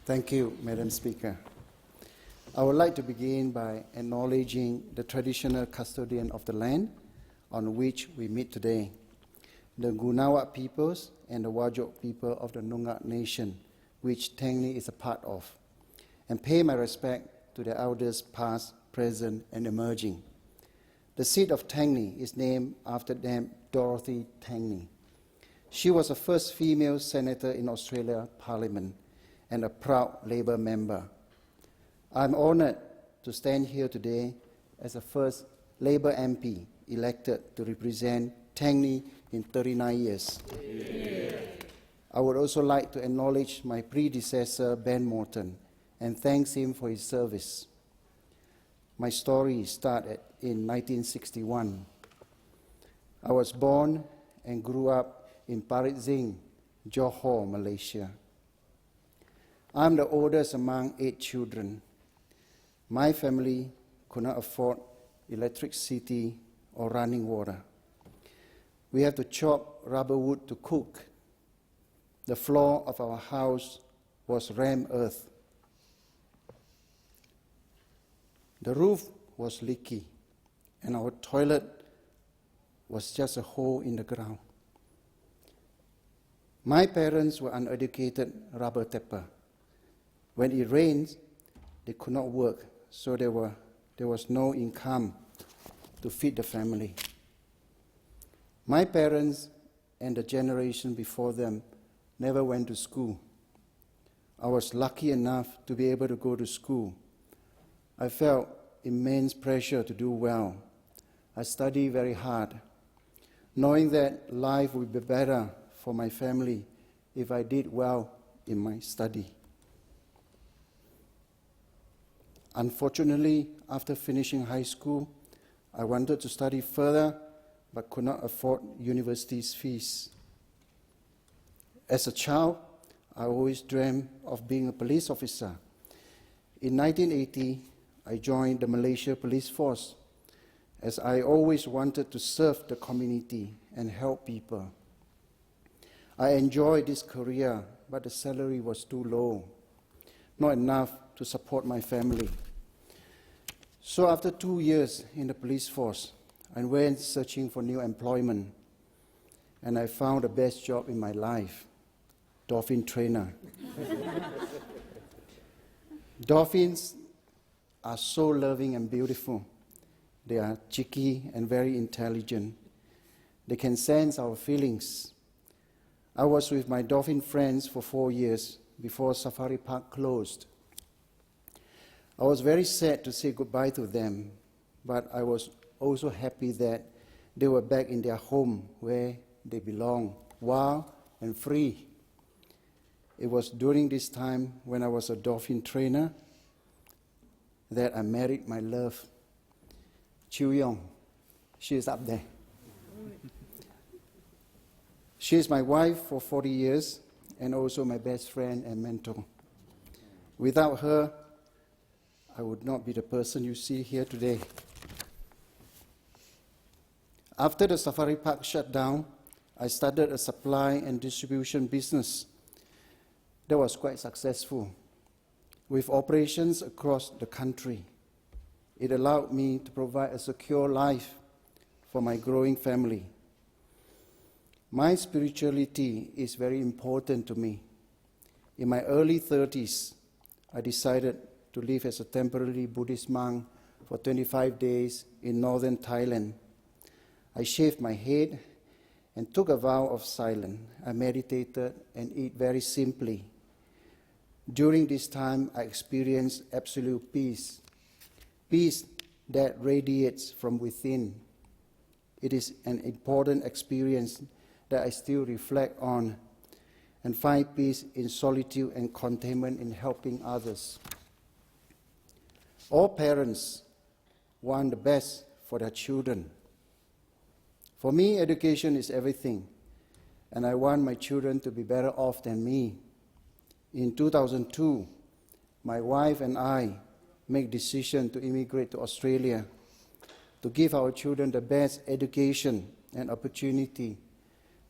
Thank you, Madam Speaker. I would like to begin by acknowledging the traditional custodian of the land on which we meet today, the Ngunnawat peoples and the Whadjuk people of the Noongar Nation, which Tangney is a part of, and pay my respect to the elders past, present, and emerging. The seat of Tangney is named after Dame Dorothy Tangney. She was the first female senator in Australia Parliament and a proud Labour member. I'm honoured to stand here today as the first Labour MP elected to represent Tangney in 39 years. Yeah. I would also like to acknowledge my predecessor, Ben Morton, and thank him for his service. My story started in 1961. I was born and grew up in Parit Singh, Johor, Malaysia. I'm the oldest among 8 children. My family could not afford electricity or running water. We had to chop rubber wood to cook. The floor of our house was rammed earth. The roof was leaky, and our toilet was just a hole in the ground. My parents were uneducated rubber tapper. When it rained, they could not work, so there was no income to feed the family. My parents and the generation before them never went to school. I was lucky enough to be able to go to school. I felt immense pressure to do well. I studied very hard, knowing that life would be better for my family if I did well in my study. Unfortunately, after finishing high school, I wanted to study further but could not afford university's fees. As a child, I always dreamed of being a police officer. In 1980, I joined the Malaysia Police Force, as I always wanted to serve the community and help people. I enjoyed this career, but the salary was too low, not enough to support my family. So after 2 years in the police force, I went searching for new employment, and I found the best job in my life, dolphin trainer. Dolphins are so loving and beautiful. They are cheeky and very intelligent. They can sense our feelings. I was with my dolphin friends for 4 years before Safari Park closed. I was very sad to say goodbye to them, but I was also happy that they were back in their home where they belong, wild and free. It was during this time when I was a dolphin trainer that I married my love, Chiu Yong. She is up there. She is my wife for 40 years and also my best friend and mentor. Without her, I would not be the person you see here today. After the Safari Park shut down, I started a supply and distribution business that was quite successful, with operations across the country. It allowed me to provide a secure life for my growing family. My spirituality is very important to me. In my early 30s, I decided to live as a temporary Buddhist monk for 25 days in northern Thailand. I shaved my head and took a vow of silence. I meditated and ate very simply. During this time, I experienced absolute peace, peace that radiates from within. It is an important experience that I still reflect on and find peace in solitude and contentment in helping others. All parents want the best for their children. For me, education is everything, and I want my children to be better off than me. In 2002, my wife and I made a decision to immigrate to Australia to give our children the best education and opportunity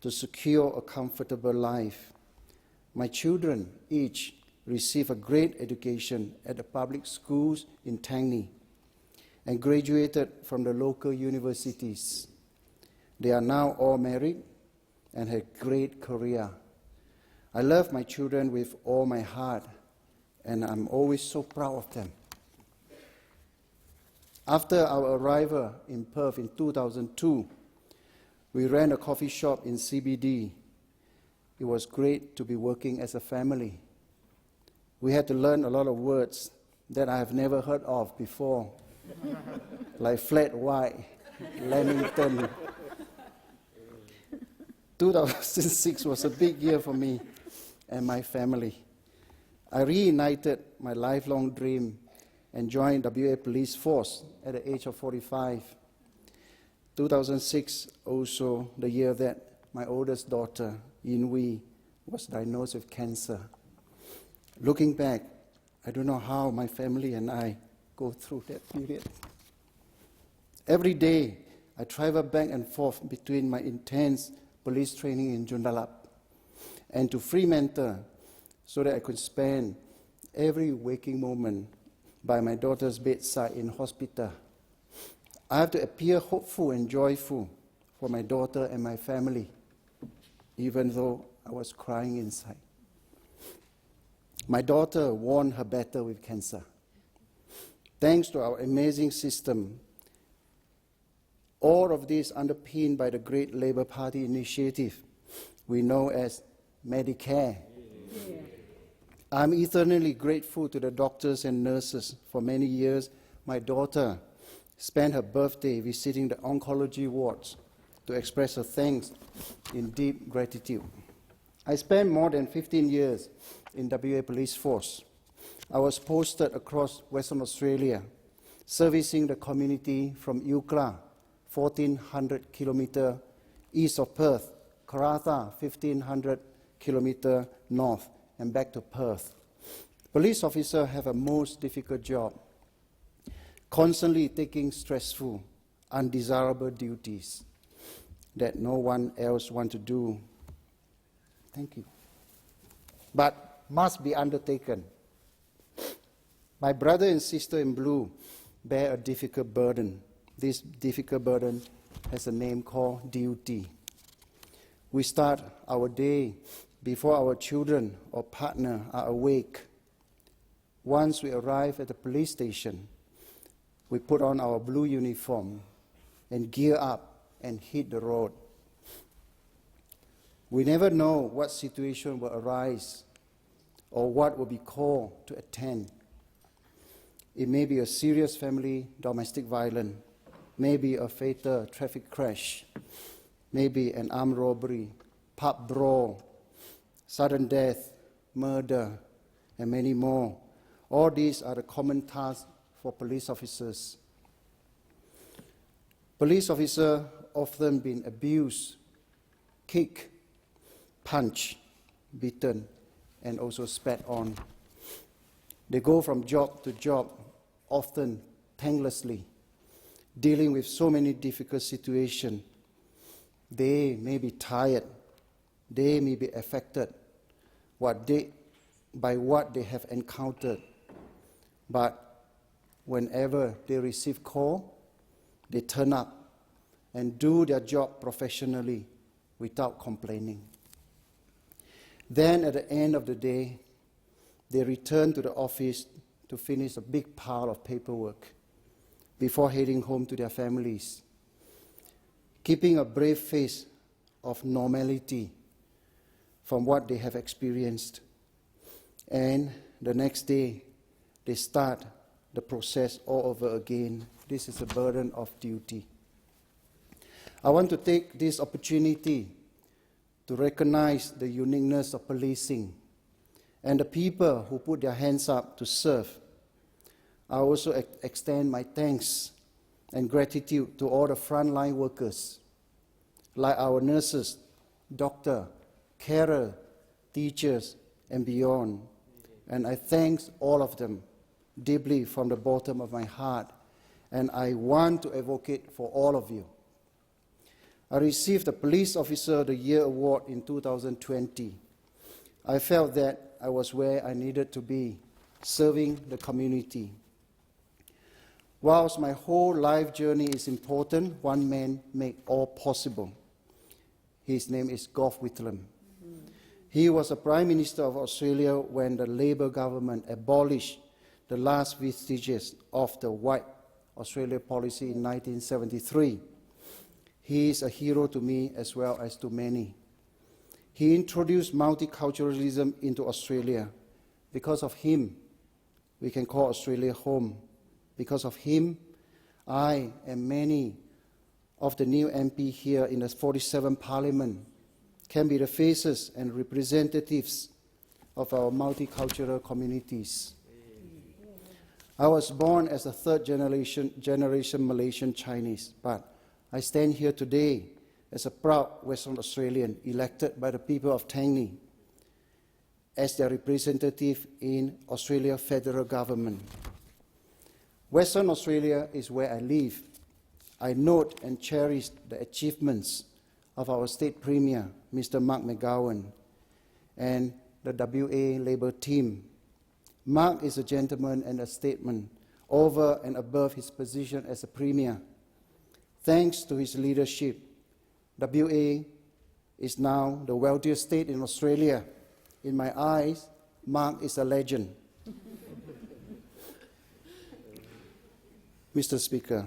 to secure a comfortable life. My children each received a great education at the public schools in Tangney and graduated from the local universities. They are now all married and have great career. I love my children with all my heart, and I'm always so proud of them. After our arrival in Perth in 2002, we ran a coffee shop in CBD. It was great to be working as a family. We had to learn a lot of words that I have never heard of before, like flat white, Lamington. 2006 was a big year for me and my family. I reignited my lifelong dream and joined WA Police Force at the age of 45. 2006, also the year that my oldest daughter, Yin Wei, was diagnosed with cancer. Looking back, I don't know how my family and I go through that period. Every day, I travel back and forth between my intense police training in Joondalup and to Fremantle so that I could spend every waking moment by my daughter's bedside in hospital. I have to appear hopeful and joyful for my daughter and my family, even though I was crying inside. My daughter won her battle with cancer. Thanks to our amazing system, all of this underpinned by the great Labour Party initiative we know as Medicare. Yeah. I'm eternally grateful to the doctors and nurses. For many years, my daughter spent her birthday visiting the oncology wards to express her thanks in deep gratitude. I spent more than 15 years in WA Police Force. I was posted across Western Australia, servicing the community from Eucla, 1,400 kilometres east of Perth, Karratha, 1,500 kilometres north, and back to Perth. Police officers have a most difficult job, constantly taking stressful, undesirable duties that no one else wants to do. Thank you. But must be undertaken. My brother and sister in blue bear a difficult burden. This difficult burden has a name called duty. We start our day before our children or partner are awake. Once we arrive at the police station, we put on our blue uniform and gear up and hit the road. We never know what situation will arise or what will be called to attend. It may be a serious family domestic violence, maybe a fatal traffic crash, maybe an armed robbery, pub brawl, sudden death, murder, and many more. All these are the common tasks for police officers. Police officers often been abused, kicked, punched, beaten, and also spat on. They go from job to job, often thanklessly, dealing with so many difficult situations. They may be tired, they may be affected by what they have encountered, but whenever they receive call, they turn up and do their job professionally without complaining. Then at the end of the day, they return to the office to finish a big pile of paperwork before heading home to their families, keeping a brave face of normality from what they have experienced. And the next day, they start the process all over again. This is a burden of duty. I want to take this opportunity to recognize the uniqueness of policing and the people who put their hands up to serve. I also extend my thanks and gratitude to all the frontline workers, like our nurses, doctors, carers, teachers, and beyond. And I thank all of them deeply from the bottom of my heart, and I want to advocate for all of you. I received the Police Officer of the Year award in 2020. I felt that I was where I needed to be, serving the community. Whilst my whole life journey is important, one man made all possible. His name is Gough Whitlam. He was a Prime Minister of Australia when the Labour government abolished the last vestiges of the white Australia policy in 1973. He is a hero to me as well as to many. He introduced multiculturalism into Australia. Because of him, we can call Australia home. Because of him, I and many of the new MP here in the 47th Parliament can be the faces and representatives of our multicultural communities. I was born as a third generation Malaysian Chinese, but I stand here today as a proud Western Australian elected by the people of Tangney as their representative in Australia federal government. Western Australia is where I live. I note and cherish the achievements of our State Premier, Mr. Mark McGowan, and the WA Labour team. Mark is a gentleman and a statesman over and above his position as a Premier. Thanks to his leadership, WA is now the wealthiest state in Australia. In my eyes, Mark is a legend. Mr. Speaker,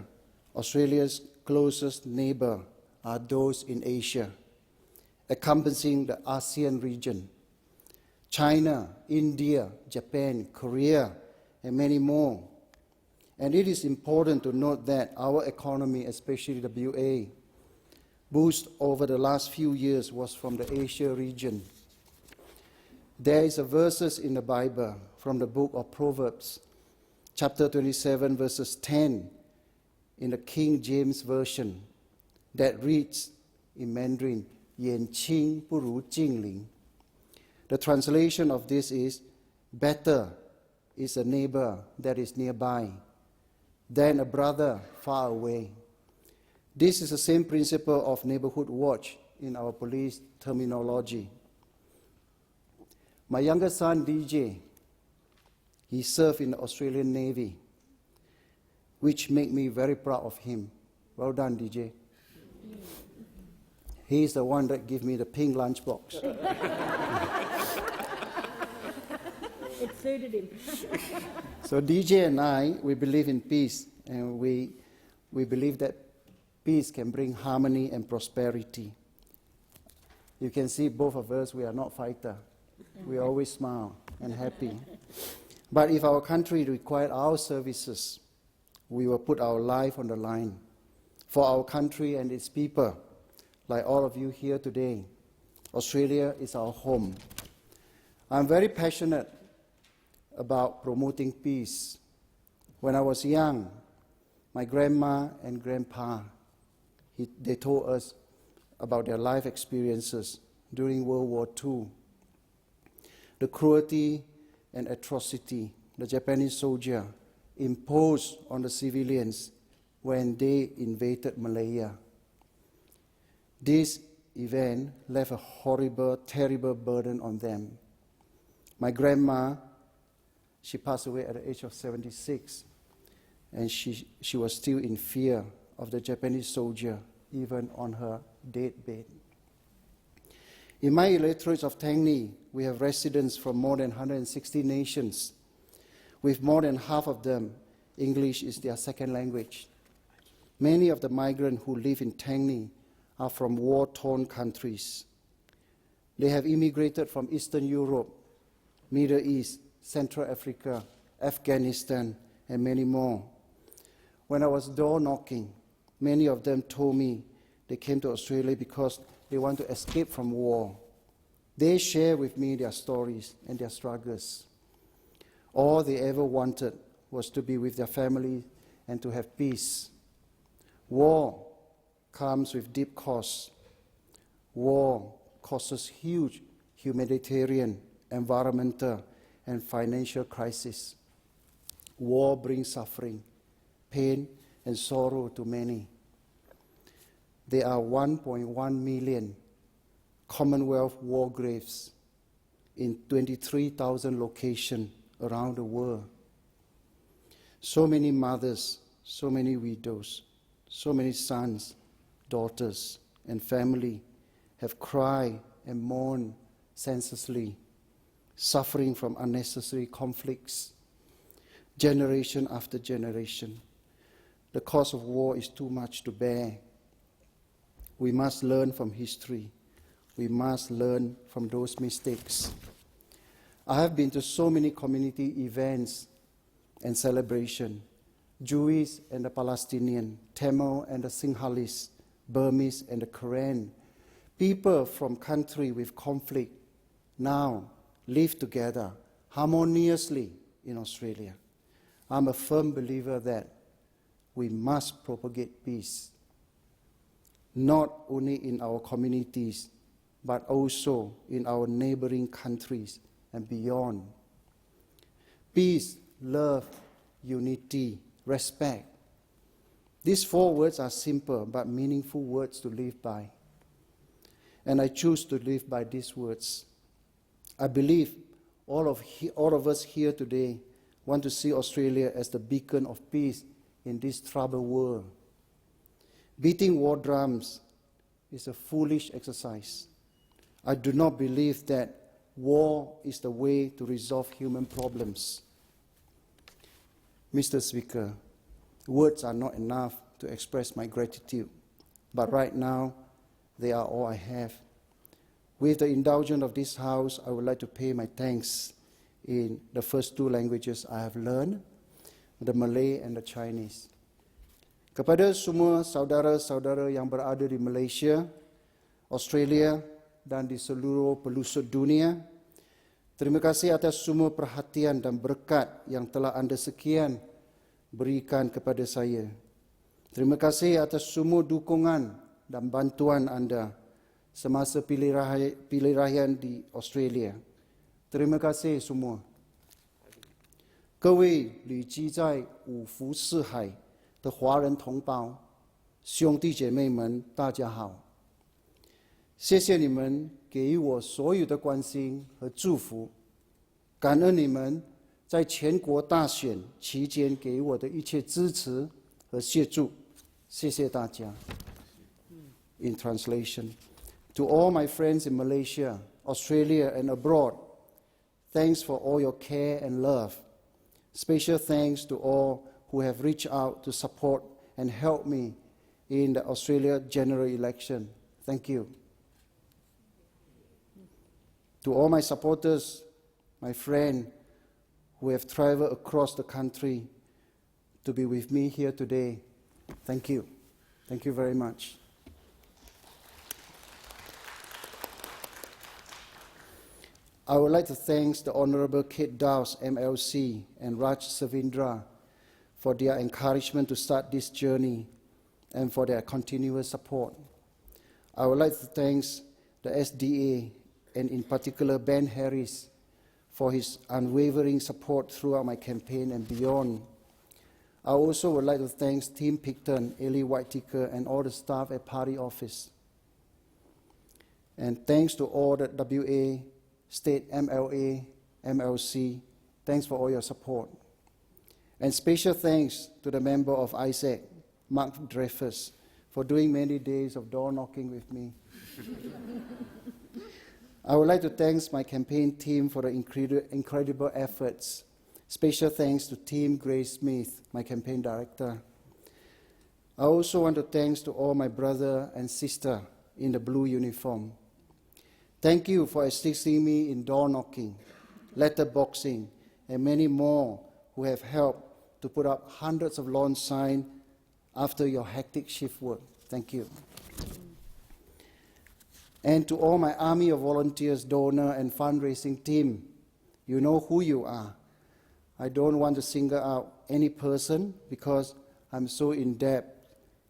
Australia's closest neighbour are those in Asia, encompassing the ASEAN region. China, India, Japan, Korea, and many more. And it is important to note that our economy, especially WA, boost over the last few years was from the Asia region. There is a verses in the Bible from the book of Proverbs, chapter 27, verses 10, in the King James Version, that reads in Mandarin, 言轻不如近邻. The translation of this is, better is a neighbor that is nearby than a brother far away. This is the same principle of neighborhood watch in our police terminology. My younger son, DJ, he served in the Australian Navy, which made me very proud of him. Well done, DJ. He's the one that gave me the pink lunchbox. It suited him. So DJ and I, we believe in peace, and we believe that peace can bring harmony and prosperity. You can see both of us, we are not fighters. We always smile and happy. But if our country required our services, we will put our life on the line for our country and its people. Like all of you here today, Australia is our home. I'm very passionate about promoting peace. When I was young, my grandma and grandpa, they told us about their life experiences during World War II. The cruelty and atrocity the Japanese soldier imposed on the civilians when they invaded Malaya. This event left a horrible, terrible burden on them. My grandma, she passed away at the age of 76, and she was still in fear of the Japanese soldier, even on her deathbed. In my electorate of Tangney, we have residents from more than 160 nations. With more than half of them, English is their second language. Many of the migrants who live in Tangney are from war-torn countries. They have immigrated from Eastern Europe, Middle East, Central Africa, Afghanistan, and many more. When I was door knocking, many of them told me they came to Australia because they want to escape from war. They share with me their stories and their struggles. All they ever wanted was to be with their family and to have peace. War comes with deep costs. War causes huge humanitarian, environmental, and financial crisis. War brings suffering, pain, and sorrow to many. There are 1.1 million Commonwealth war graves. in 23,000 locations around the world. So many mothers, so many widows, so many sons, daughters, and family have cried and mourned senselessly, suffering from unnecessary conflicts, generation after generation. The cost of war is too much to bear. We must learn from history. We must learn from those mistakes. I have been to so many community events and celebrations, Jewish and the Palestinian, Tamil and the Sinhalese, Burmese and the Karen. People from countries with conflict now live together harmoniously in Australia. I'm a firm believer that we must propagate peace, not only in our communities, but also in our neighboring countries and beyond. Peace, love, unity, respect. These 4 words are simple but meaningful words to live by. And I choose to live by these words. I believe all of us here today want to see Australia as the beacon of peace in this troubled world. Beating war drums is a foolish exercise. I do not believe that war is the way to resolve human problems. Mr. Speaker, words are not enough to express my gratitude, but right now, they are all I have. With the indulgence of this House, I would like to pay my thanks in the first 2 languages I have learned, the Malay and the Chinese. Kepada semua saudara-saudara yang berada di Malaysia, Australia, dan di seluruh pelosok dunia, terima kasih atas semua perhatian dan berkat yang telah anda sekian berikan kepada saya. Terima kasih atas semua dukungan dan bantuan anda semasa pilihan di Australia. Terima kasih semua. 各位旅居在五湖四海的华人同胞、兄弟姐妹们，大家好。谢谢你们给予我所有的关心和祝福，感恩你们在全国大选期间给予我的一切支持和协助。谢谢大家。In translation, to all my friends in Malaysia, Australia, and abroad, thanks for all your care and love. Special thanks to all who have reached out to support and help me in the Australia general election. Thank you. To all my supporters, my friends who have traveled across the country to be with me here today, thank you. Thank you very much. I would like to thank the Honourable Kate Dowse, MLC, and Raj Savindra for their encouragement to start this journey and for their continuous support. I would like to thank the SDA and in particular Ben Harris for his unwavering support throughout my campaign and beyond. I also would like to thank Tim Picton, Ellie Whitaker, and all the staff at Party Office. And thanks to all the WA, State MLA, MLC, thanks for all your support. And special thanks to the member of ISAC, Mark Dreyfus, for doing many days of door knocking with me. I would like to thank my campaign team for the incredible efforts. Special thanks to Team Grace Smith, my campaign director. I also want to thank to all my brother and sister in the blue uniform. Thank you for assisting me in door knocking, letterboxing, and many more who have helped to put up hundreds of lawn signs after your hectic shift work. Thank you. And to all my army of volunteers, donor, and fundraising team, you know who you are. I don't want to single out any person because I'm so in debt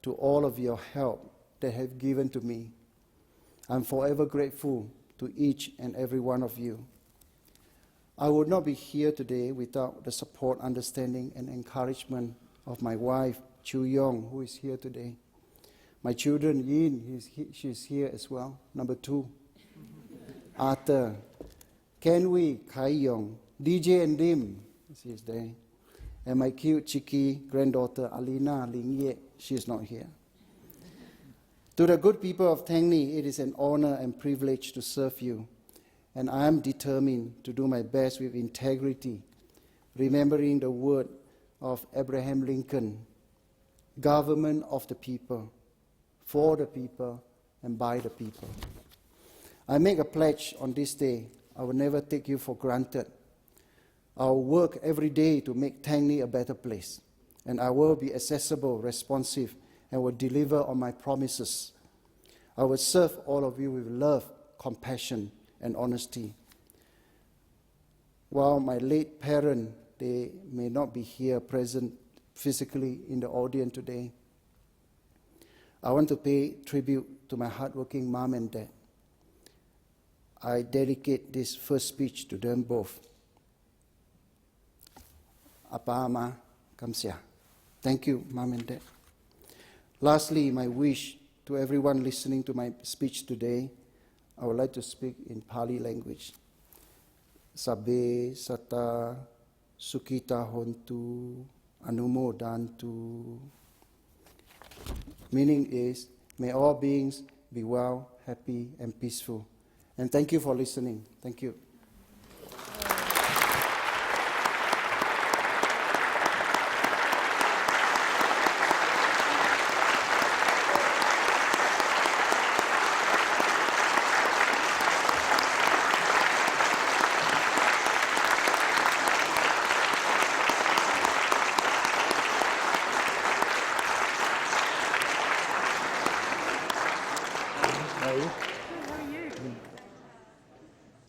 to all of your help that have given to me. I'm forever grateful to each and every one of you. I would not be here today without the support, understanding, and encouragement of my wife, Chu Yong, who is here today. My children, Yin, she's here as well, number 2. Arthur, Kenwee, Kai Yong, DJ and Lim, she's there, and my cute, cheeky granddaughter, Alina Ling Ye, she's not here. To the good people of Tangney, it is an honor and privilege to serve you, and I am determined to do my best with integrity, remembering the word of Abraham Lincoln, government of the people, for the people, and by the people. I make a pledge on this day. I will never take you for granted. I will work every day to make Tangney a better place, and I will be accessible, responsive, and will deliver on my promises. I will serve all of you with love, compassion, and honesty. While my late parents, they may not be here present physically in the audience today, I want to pay tribute to my hardworking mom and dad. I dedicate this first speech to them both. Apa ama kamsia. Thank you, Mom and Dad. Lastly, my wish to everyone listening to my speech today, I would like to speak in Pali language. Sabe sata sukita hontu anumo dantu. Meaning is, may all beings be well, happy, and peaceful. And thank you for listening. Thank you.